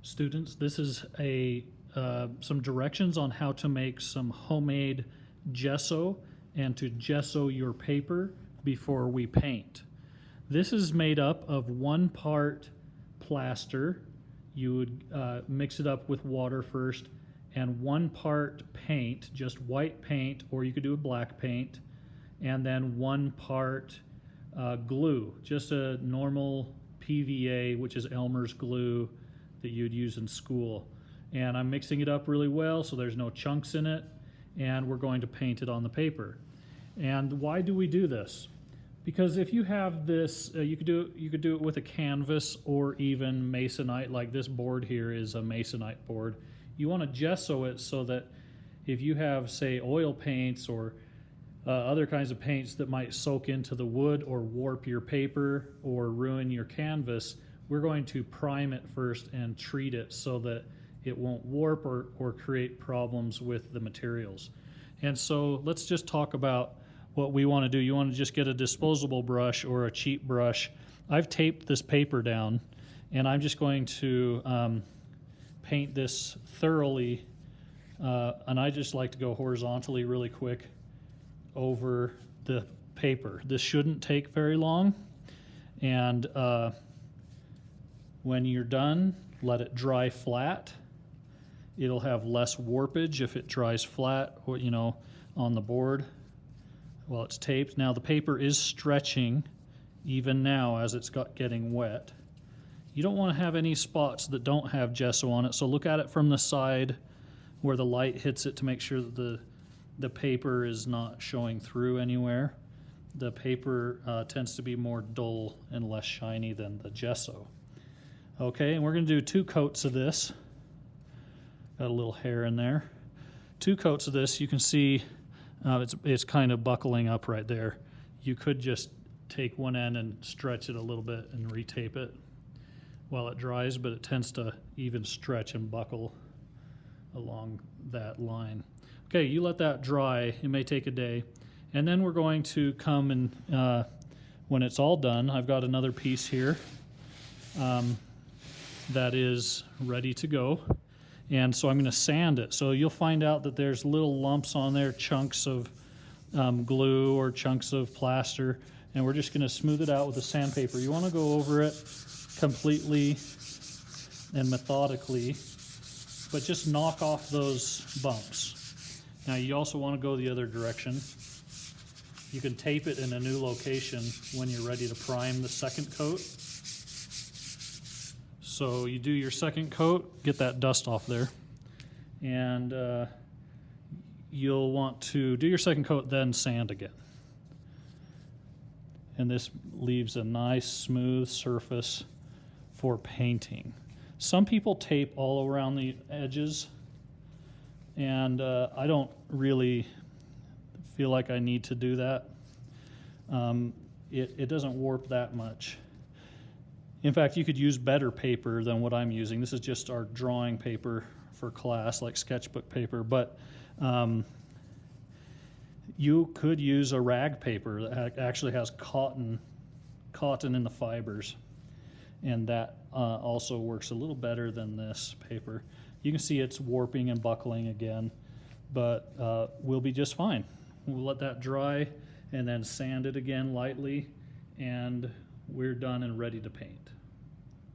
Students, this is some directions on how to make some homemade gesso and to gesso your paper before we paint. This is made up of 1 part plaster. You would mix it up with water first, and 1 part paint, just white paint, or you could do a black paint, and then 1 part glue, just a normal PVA, which is Elmer's glue that you'd use in school. And I'm mixing it up really well so there's no chunks in it, and we're going to paint it on the paper. And why do we do this? Because if you have this, you could do it with a canvas or even masonite, like this board here is a masonite board. You want to gesso it so that if you have, say, oil paints or other kinds of paints that might soak into the wood or warp your paper or ruin your canvas, we're going to prime it first and treat it so that it won't warp or create problems with the materials. And so let's just talk about what we want to do. You want to just get a disposable brush or a cheap brush. I've taped this paper down, and I'm just going to paint this thoroughly, and I just like to go horizontally really quick over the paper. This shouldn't take very long, and when you're done, let it dry flat. It'll have less warpage if it dries flat, or on the board while it's taped. Now the paper is stretching even now as it's getting wet. You don't want to have any spots that don't have gesso on it, so look at it from the side where the light hits it to make sure that the paper is not showing through anywhere. The paper tends to be more dull and less shiny than the gesso. Okay, and we're going to do 2 coats of this. Got a little hair in there. 2 coats of this. You can see it's kind of buckling up right there. You could just take one end and stretch it a little bit and retape it while it dries, but it tends to even stretch and buckle along that line. Okay, you let that dry. It may take a day. And then we're going to come and, when it's all done, I've got another piece here that is ready to go. And so I'm going to sand it. So you'll find out that there's little lumps on there, chunks of glue or chunks of plaster, and we're just going to smooth it out with a sandpaper. You want to go over it completely and methodically, but just knock off those bumps. Now you also want to go the other direction. You can tape it in a new location when you're ready to prime the second coat. So you do your second coat, get that dust off there, and you'll want to do your second coat, then sand again. And this leaves a nice smooth surface for painting. Some people tape all around the edges, and I don't really feel like I need to do that. It doesn't warp that much. In fact, you could use better paper than what I'm using. This is just our drawing paper for class, like sketchbook paper, but you could use a rag paper that actually has cotton in the fibers, and that also works a little better than this paper. You can see it's warping and buckling again, but we'll be just fine. We'll let that dry and then sand it again lightly, and we're done and ready to paint.